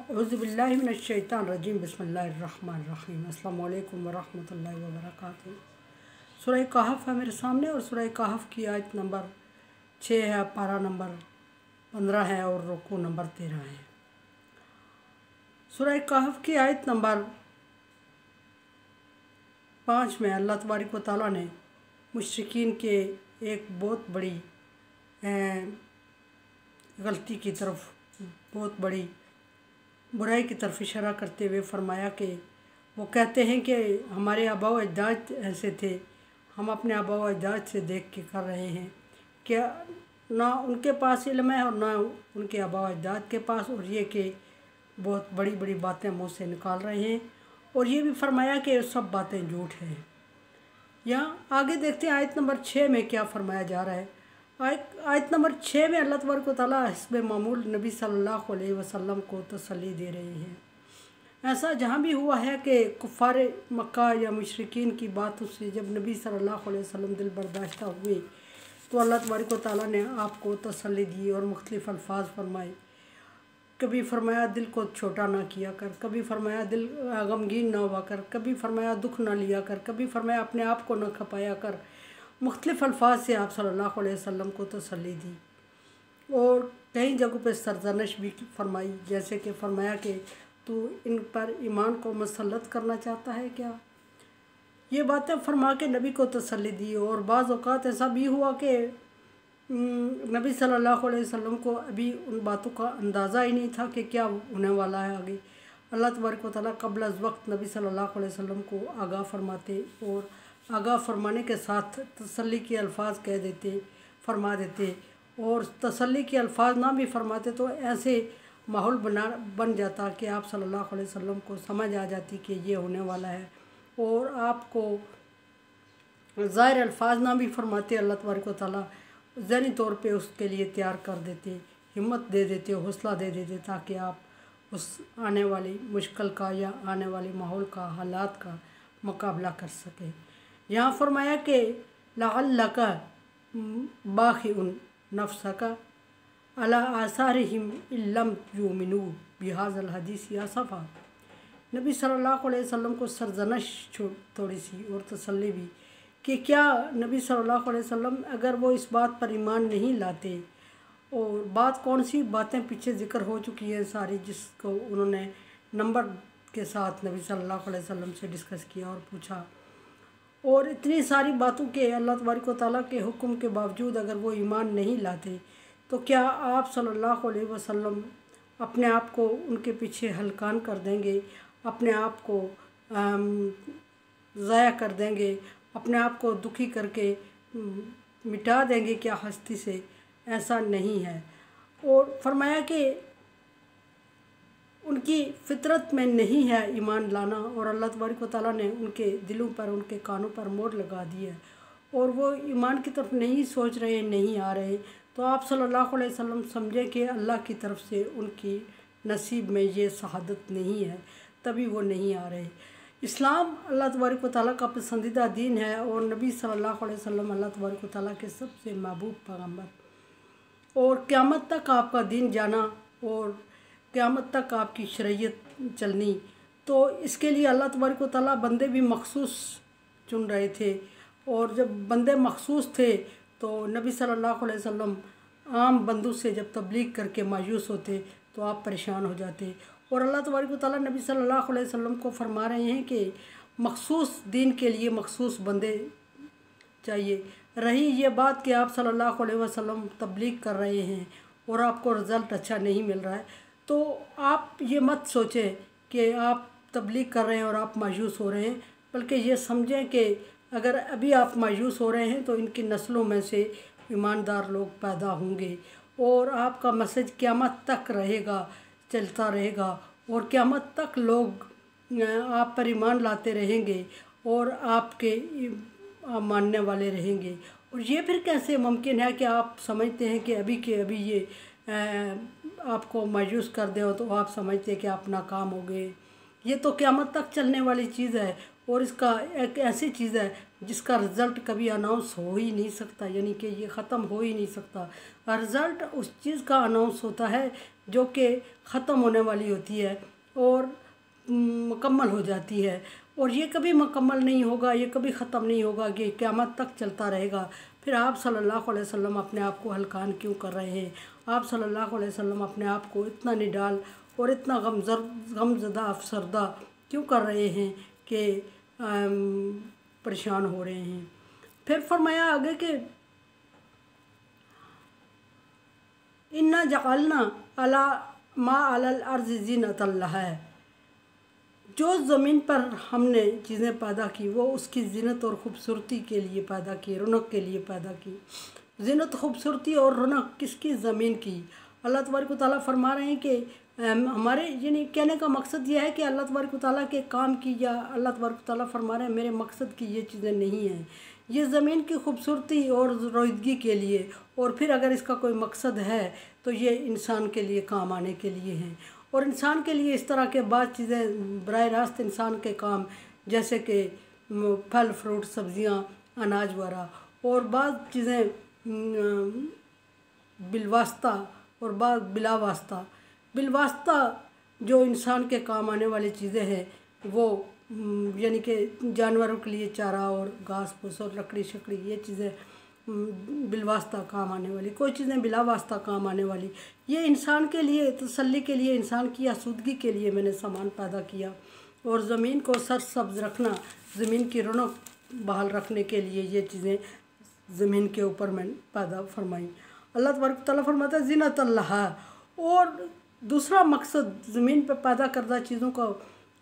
औज़ुबिल्लाहि मिनश्शैतानिर्रजीम बिस्मिल्लाहिर्रहमानिर्रहीम अस्सलामु अलैकुम वरहमतुल्लाहि वबरकातुहू। सूरह कहफ है मेरे सामने और सूरह कहफ की आयत नंबर 6 है, पारा नंबर 15 है और रुकू नंबर 13 है। सूरह कहफ की आयत नंबर 5 में अल्लाह तबारक व तआला ने मुशरिकीन के एक बहुत बड़ी गलती की तरफ, बहुत बड़ी बुराई की तरफ इशारा करते हुए फरमाया कि वो कहते हैं कि हमारे आबा व अजदाद ऐसे थे, हम अपने आबा व अजदाद से देख के कर रहे हैं। क्या ना उनके पास इल्म है और ना उनके आबा व अजदाद के पास, और ये कि बहुत बड़ी बड़ी बातें मुँह से निकाल रहे हैं। और ये भी फरमाया कि सब बातें झूठ हैं। यहाँ आगे देखते हैं आयत नंबर 6 में क्या फरमाया जा रहा है। आयत नंबर 6 में अल्लाह तबारक व तआला हिस्ब मामूल नबी सल्लल्लाहु अलैहि वसल्लम को तसल्ली दे रहे हैं। ऐसा जहाँ भी हुआ है कि कुफ़ार मक्का या मुशरिकीन की बातों से जब नबी सल्लल्लाहु अलैहि वसल्लम दिल बर्दाश्ता हुए तो अल्लाह तबारक व तआला ने आपको तसल्ली दी और मुख्तलिफ़ अल्फाज फरमाए। कभी फरमाया दिल को छोटा ना किया कर, कभी फरमाया दिल गमगीन ना हुआ कर, कभी फरमाया दुख ना लिया कर, कभी फरमाया अपने आप को ना खपाया कर। मुख्तलिफ़ अल्फाज से आप सल्लल्लाहु अलैहि वसल्लम को तसल्ली दी और कई जगहों पर सरजनश भी फरमाई, जैसे कि फरमाया कि तू इन पर ईमान को मुसल्लत करना चाहता है क्या। ये बातें फरमा के नबी को तसल्ली दी। और बाज़ औक़ात ऐसा भी हुआ कि नबी सल्लल्लाहु अलैहि वसल्लम को अभी उन बातों का अंदाज़ा ही नहीं था कि क्या होने वाला है आगे। अल्लाह तबारक व तआला क़ब्ल अज़ वक्त नबी सल्लल्लाहु अलैहि वसल्लम को आगाह फरमाते और आगाह फरमाने के साथ तसल्ली के अल्फाज कह देते, फरमा देते। और तसल्ली के अल्फाज ना भी फरमाते तो ऐसे माहौल बन जाता कि आप सल्लल्लाहु अलैहि वसल्लम को समझ आ जाती कि ये होने वाला है। और आपको ज़ाहिर अल्फाज ना भी फरमाते, अल्लाह तबारक व तआला ज़हनी तौर पे उसके लिए तैयार कर देते, हिम्मत दे देते, हौसला दे देते, ताकि आप उस आने वाली मुश्किल का या आने वाले माहौल का, हालात का मुकाबला कर सकें। यहाँ फरमाया कि लअल्लका बाखिउन नफ्सका अला आसारिहिम इल्लम युमिनू बिहाज़ल हदीस आसफ़ा। नबी सल्लल्लाहु अलैहि वसल्लम को सरजनश थोड़ी सी और तसल्ली भी कि क्या नबी सल्लल्लाहु अलैहि वसल्लम अगर वो इस बात पर ईमान नहीं लाते, और बात कौन सी बातें पीछे ज़िक्र हो चुकी है सारी, जिसको उन्होंने नंबर के साथ नबी सल्लल्लाहु अलैहि वसल्लम से डिस्कस किया और पूछा। और इतनी सारी बातों के अल्लाह तबारक व तआला के हुक्म के बावजूद अगर वो ईमान नहीं लाते तो क्या आप सल्लल्लाहु अलैहि वसल्लम अपने आप को उनके पीछे हलकान कर देंगे, अपने आप को ज़ाया कर देंगे, अपने आप को दुखी करके मिटा देंगे क्या हस्ती से। ऐसा नहीं है। और फरमाया कि उनकी फितरत में नहीं है ईमान लाना, और अल्लाह तबारक व तआला ने उनके दिलों पर, उनके कानों पर मोहर लगा दी है और वो ईमान की तरफ नहीं सोच रहे, नहीं आ रहे। तो आप सल्लल्लाहु अलैहि वसल्लम समझें कि अल्लाह की तरफ से उनकी नसीब में ये शहादत नहीं है, तभी वो नहीं आ रहे। इस्लाम अल्लाह तबारक व तआला का पसंदीदा दीन है और नबी सल्लल्लाहु अलैहि वसल्लम अल्लाह तबारक व तआला के सबसे महबूब पैगम्बर, और क़यामत तक आपका दीन जाना और क़यामत तक आपकी शरीयत चलनी। तो इसके लिए अल्लाह तबारक व तआला बंदे भी मखसूस चुन रहे थे। और जब बंदे मखसूस थे तो नबी सल्लल्लाहु अलैहि वसल्लम आम बंदों से जब तबलीग करके मायूस होते तो आप परेशान हो जाते। और अल्लाह तबारक व तआला नबी सल्लल्लाहु अलैहि वसल्लम को फरमा रहे हैं कि मखसूस दीन के लिए मखसूस बंदे चाहिए। रही ये बात कि आप सल्लल्लाहु अलैहि वसल्लम तबलीग कर रहे हैं और आपको रिज़ल्ट अच्छा नहीं मिल रहा है, तो आप ये मत सोचें कि आप तबलीग कर रहे हैं और आप मायूस हो रहे हैं, बल्कि ये समझें कि अगर अभी आप मायूस हो रहे हैं तो इनकी नस्लों में से ईमानदार लोग पैदा होंगे और आपका मैसेज क़यामत तक रहेगा, चलता रहेगा और क़यामत तक लोग आप पर ईमान लाते रहेंगे और आपके मानने वाले रहेंगे। और ये फिर कैसे मुमकिन है कि आप समझते हैं कि अभी के अभी ये आपको मायूस कर दे हो तो आप समझते हैं कि आप नाकाम हो गए। ये तो क़यामत तक चलने वाली चीज़ है اور اس کا ایک ایسی چیز ہے جس کا رزلٹ کبھی اناؤنس ہو ہی نہیں سکتا، یعنی کہ یہ ختم ہو ہی نہیں سکتا۔ رزلٹ اس چیز کا اناؤنس ہوتا ہے جو کہ ختم ہونے والی ہوتی ہے اور مکمل ہو جاتی ہے، اور یہ کبھی مکمل نہیں ہوگا، یہ کبھی ختم نہیں ہوگا، یہ قیامت تک چلتا رہے گا۔ پھر آپ صلی اللہ علیہ وسلم اپنے آپ کو ہلکان کیوں کر رہے ہیں؟ آپ صلی اللہ علیہ وسلم اپنے آپ کو اتنا نڈال اور اتنا غم زدہ افسردہ کیوں کر رہے ہیں کہ پریشان ہو رہے ہیں؟ پھر فرمایا آگے کہ اِنَّا جَعَلْنَا عَلَى مَا عَلَى الْأَرْضِ زِینَةً لَهَا، جو زمین پر ہم نے چیزیں پیدا کی وہ اس کی زینت اور خوبصورتی کے لیے پیدا کی، رونق کے لیے پیدا کی۔ زینت، خوبصورتی اور رونق کس کی؟ زمین کی۔ اللہ تبارک و تعالیٰ فرما رہے ہیں کہ ہمارے یعنی کہنے کا مقصد یہ ہے کہ اللہ تبارک و تعالیٰ کے کام کی، یا اللہ تبارک و تعالیٰ فرما رہے ہیں میرے مقصد کی یہ چیزیں نہیں ہیں، یہ زمین کی خوبصورتی اور رویدگی کے لیے، اور پھر اگر اس کا کوئی مقصد ہے تو یہ انسان کے لیے کام آنے کے لیے ہیں۔ اور انسان کے لیے اس طرح کے بعض چیزیں براہ راست انسان کے کام، جیسے کہ پھل فروٹ، سبزیاں، اناج وغیرہ، اور بعض چیزیں بالواسطہ اور بعض بلا واسطہ۔ بالواسطہ جو انسان کے کام آنے والی چیزیں ہیں وہ یعنی کہ جانوروں کے لیے چارہ اور گھاس پھوس اور لکڑی شکڑی، یہ چیزیں بالواسطہ کام آنے والی، کوئی چیزیں بلا واسطہ کام آنے والی، یہ انسان کے لیے تسلی کے لیے، انسان کی آسودگی کے لیے میں نے سامان پیدا کیا۔ اور زمین کو سرسبز رکھنا، زمین کی رونق بحال رکھنے کے لیے یہ چیزیں زمین کے اوپر میں پیدا فرمائی۔ اللہ تبارک تعالیٰ فرماتا ہے زینت اللہ۔ اور دوسرا مقصد زمین پہ پیدا کردہ چیزوں کا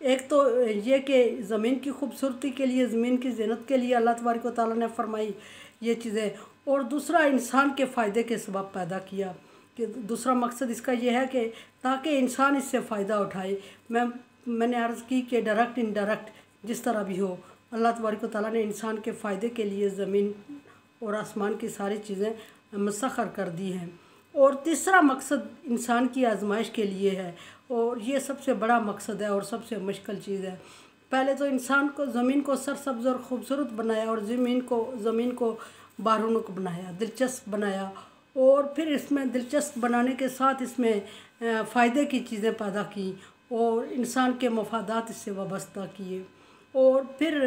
ایک تو یہ کہ زمین کی خوبصورتی کے لیے، زمین کی زینت کے لیے اللہ تبارک و تعالیٰ نے فرمائی یہ چیزیں، اور دوسرا انسان کے فائدے کے سبب پیدا کیا، کہ دوسرا مقصد اس کا یہ ہے کہ تاکہ انسان اس سے فائدہ اٹھائے۔ میں نے عرض کی کہ ڈائریکٹ انڈائریکٹ جس طرح بھی ہو، اللہ تبارک و تعالیٰ نے انسان کے فائدے کے لیے زمین اور آسمان کی ساری چیزیں مسخر کر دی ہیں۔ اور تیسرا مقصد انسان کی آزمائش کے لیے ہے، اور یہ سب سے بڑا مقصد ہے اور سب سے مشکل چیز ہے۔ پہلے تو انسان کو زمین کو سرسبز اور خوبصورت بنایا، اور زمین کو بارونق بنایا، دلچسپ بنایا، اور پھر اس میں دلچسپ بنانے کے ساتھ اس میں فائدے کی چیزیں پیدا کی، اور انسان کے مفادات اس سے وابستہ کیے۔ اور پھر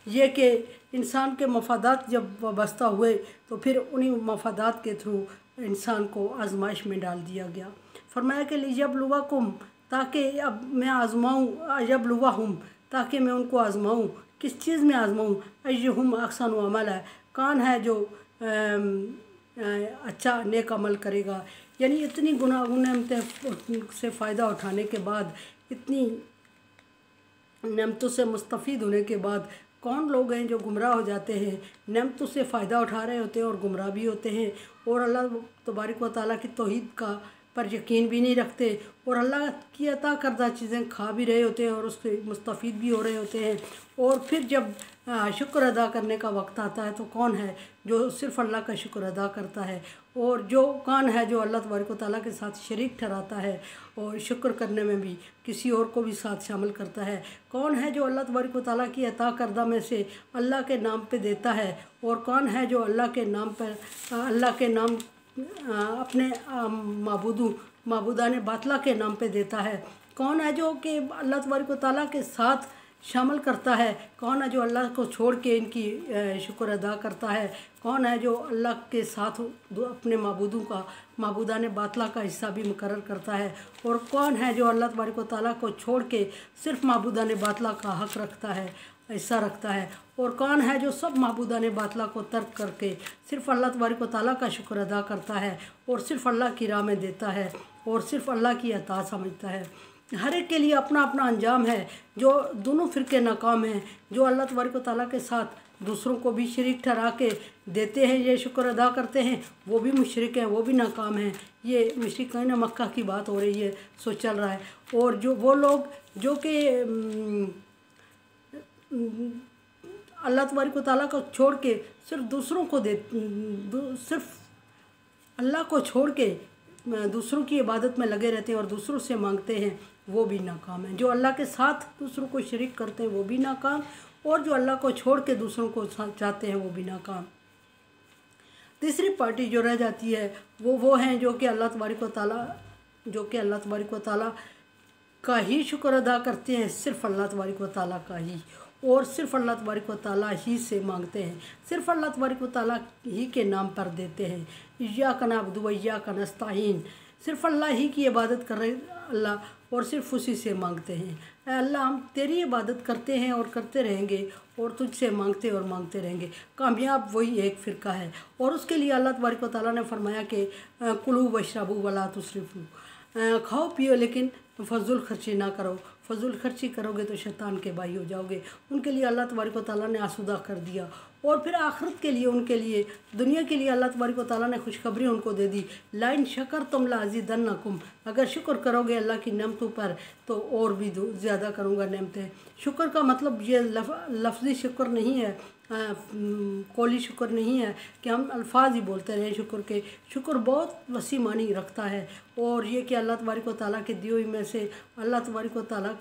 یہ کہ انسان کے مفادات جب وابستہ ہوئے تو پھر انہی مفادات کے تھرو انسان کو آزمائش میں ڈال دیا گیا۔ فرمایا کہ لیبلوکم، تاکہ اب میں آزماؤں، یبلوہم، تاکہ میں ان کو آزماؤں۔ کس چیز میں آزماؤں؟ ایہم احسن عملا، کون ہے جو اچھا نیک عمل کرے گا۔ یعنی اتنی گناگون نعمتیں سے فائدہ اٹھانے کے بعد، اتنی نعمتوں سے مستفید ہونے کے بعد کون لوگ ہیں جو گمراہ ہو جاتے ہیں، نعمتوں سے فائدہ اٹھا رہے ہوتے ہیں اور گمراہ بھی ہوتے ہیں، اور اللہ تبارک و تعالیٰ کی توحید کا پر یقین بھی نہیں رکھتے، اور اللہ کی عطا کردہ چیزیں کھا بھی رہے ہوتے ہیں اور اس سے مستفید بھی ہو رہے ہوتے ہیں۔ اور پھر جب شکر ادا کرنے کا وقت آتا ہے تو کون ہے جو صرف اللہ کا شکر ادا کرتا ہے، اور کون ہے جو اللہ تبارک و تعالیٰ کے ساتھ شریک ٹھہراتا ہے اور شکر کرنے میں بھی کسی اور کو بھی ساتھ شامل کرتا ہے۔ کون ہے جو اللہ تبارک و تعالیٰ کی عطا کردہ میں سے اللہ کے نام پہ دیتا ہے، اور کون ہے جو اللہ کے نام اپنے معبودان باطلہ کے نام پہ دیتا ہے۔ کون ہے جو کہ اللہ تبارک و تعالیٰ کے ساتھ شامل کرتا ہے، کون ہے جو اللہ کو چھوڑ کے ان کی شکر ادا کرتا ہے، کون ہے جو اللہ کے ساتھ اپنے معبودان باطلہ کا حصہ بھی مقرر کرتا ہے، اور کون ہے جو اللہ تبارک و تعالیٰ کو چھوڑ کے صرف معبودان باطلہ کا حق رکھتا ہے، حصہ رکھتا ہے، اور کون ہے جو سب معبودان باطلہ کو ترک کر کے صرف اللہ تبارک و تعالیٰ کا شکر ادا کرتا ہے اور صرف اللہ کی راہ میں دیتا ہے اور صرف اللہ کی عطا سمجھتا ہے۔ ہر ایک کے لیے اپنا اپنا انجام ہے۔ جو دونوں فرقے ناکام ہیں، جو اللہ تبارک و تعالیٰ کے ساتھ دوسروں کو بھی شریک ٹھہرا کے دیتے ہیں، یہ شکر ادا کرتے ہیں، وہ بھی مشرک ہیں، وہ بھی ناکام ہیں۔ یہ مشرکین مکہ کی بات ہو رہی ہے، سو چل رہا ہے۔ اور وہ لوگ جو کہ اللہ تبارک و تعالیٰ کو چھوڑ کے صرف اللہ کو چھوڑ کے دوسروں کی عبادت میں لگے رہتے ہیں اور دوسروں سے مانگتے ہیں، وہ بھی ناکام ہیں۔ جو اللہ کے ساتھ دوسروں کو شریک کرتے ہیں وہ بھی ناکام، और जो अल्लाह को छोड़ के दूसरों को चाहते हैं वो भी नाकाम। तीसरी पार्टी जो रह जाती है वो हैं जो कि अल्लाह तबारक व तआला का ही शुक्र अदा करते हैं, सिर्फ़ अल्लाह तबारक व तआला का ही, और सिर्फ़ अल्लाह तबारक व तआला ही से मांगते हैं, सिर्फ़ अल्लाह तबारक व तआला ही के नाम पर देते हैं। इय्याका नअबुदु व इय्याका नस्तईन, सिर्फ़ अल्लाह ही की इबादत कर रहे अल्लाह, और सिर्फ़ उसी से मांगते हैं। अल्लाह हम तेरी इबादत करते हैं और करते रहेंगे और तुझसे मांगते और मांगते रहेंगे। कामयाब वही एक फ़िरका है। और उसके लिए अल्लाह तबारक व तआला ने फरमाया कि कुलू वशरबू वला तुसरिफू, खाओ पियो लेकिन फजूल खर्ची ना करो, फजूल खर्ची करोगे तो शैतान के भाई हो जाओगे। उनके लिए अल्लाह तबारक व तआला ने आसूदा कर दिया। और फिर आखिरत के लिए उनके लिए, दुनिया के लिए अल्लाह तबारक व तआला ने खुशखबरी उनको दे दी, लाइन शकर तुम लाज़िदन्नकुम, अगर शुक्र करोगे अल्लाह की नेमतों पर तो और भी ज़्यादा करूँगा नेमतें। शुक्र का मतलब ये लफ्ज़ी शुक्र नहीं है, कौली शुक्र नहीं है कि हम अल्फाज ही बोलते रहें शुक्र के। शुक्र बहुत वसी मानी रखता है, और ये कि अल्लाह तबारक व तआला के दिए हुए में से अल्लाह तबारक व तआला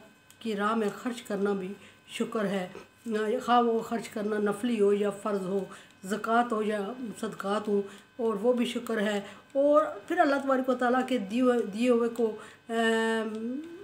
की राह में ख़र्च करना भी शुक्र है। खा वो ख़र्च करना नफली हो या फ़र्ज़ हो, ज़कात हो या सदक़ात हो, और वो भी शुक्र है। और फिर अल्लाह तबारक व तआला के दिए हुए को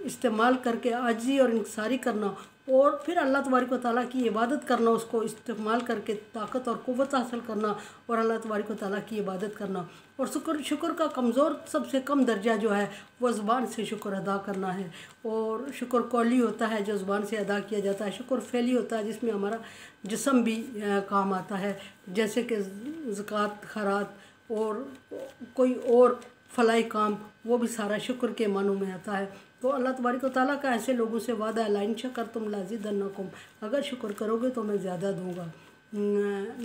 इस्तेमाल करके आजिज़ी और इंकिसारी करना, और फिर अल्लाह तबारक व तआला की इबादत करना, उसको इस्तेमाल करके ताकत और क़ुव्वत हासिल करना और अल्लाह तबारक व तआला की इबादत करना। और शुक्र का कमज़ोर सबसे कम दर्जा जो है वो ज़ुबान से शुक्र अदा करना है। और शुक्र कौली होता है जो ज़ुबान से अदा किया जाता है, शुक्र फ़ेली होता है जिसमें हमारा जिस्म भी काम आता है, जैसे कि ज़कात, खैरात और कोई और फलाई काम, वो भी सारा शुक्र के मानों में आता है। तो अल्लाह तबारक व तआला का ऐसे लोगों से वादा है, लाइन शकर तुम लाज़िदन्नकुम, अगर शुक्र करोगे तो मैं ज़्यादा दूँगा,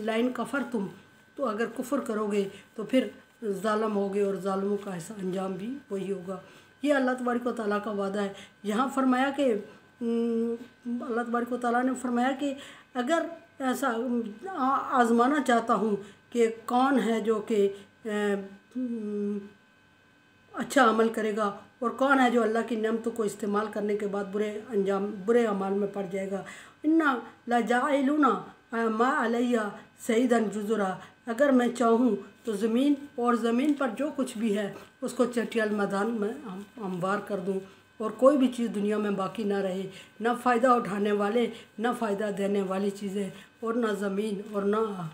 लाइन कफ़र तुम, तो अगर कुफ़र करोगे तो फिर ज़ालिम होगे और ज़ालिमों का ऐसा अंजाम भी वही होगा। ये अल्लाह तबारक व तआला का वादा है। यहाँ फरमाया कि अल्लाह तबारक व तआला ने फरमाया कि अगर ऐसा आज़माना चाहता हूँ कि कौन है जो कि अच्छा अमल करेगा और कौन है जो अल्लाह की नेमतों को इस्तेमाल करने के बाद बुरे अमाल में पड़ जाएगा। इन्ना लाजाइलूना मा अलैया सईदन जुज़ुरा, अगर मैं चाहूँ तो ज़मीन और ज़मीन पर जो कुछ भी है उसको चटियाल मैदान में हमवार कर दूँ, और कोई भी चीज़ दुनिया में बाकी ना रहे, ना फ़ायदा उठाने वाले ना फ़ायदा देने वाली चीज़ें, और ना ज़मीन और ना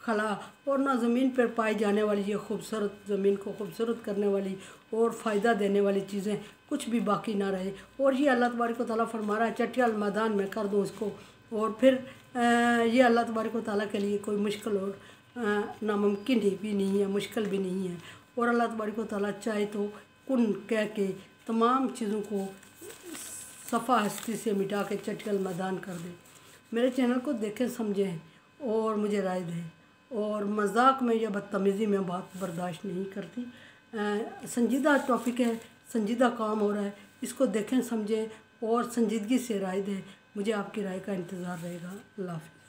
खला, और ना ज़मीन पर पाई जाने वाली ये खूबसूरत, ज़मीन को खूबसूरत करने वाली और फ़ायदा देने वाली चीज़ें कुछ भी बाकी ना रहे। और ये अल्लाह तबारक व तआला फरमा रहा है चटियाल मैदान में कर दूँ इसको। और फिर ये अल्लाह तबारक व तआला के लिए कोई मुश्किल और नामुमकिन भी नहीं है, मुश्किल भी नहीं है। और अल्लाह तबारक व तआला चाहे तो कुन कह के तमाम चीज़ों को सफ़ा हस्ती से मिटा के चटियाल मैदान कर दे। मेरे चैनल को देखें, समझें और मुझे राय दें। और मजाक में या बदतमीज़ी में बात बर्दाश्त नहीं करती। संजीदा टॉपिक है, संजीदा काम हो रहा है, इसको देखें, समझें और संजीदगी से राय दें। मुझे आपकी राय का इंतज़ार रहेगा। अल्लाह हाफ़िज़।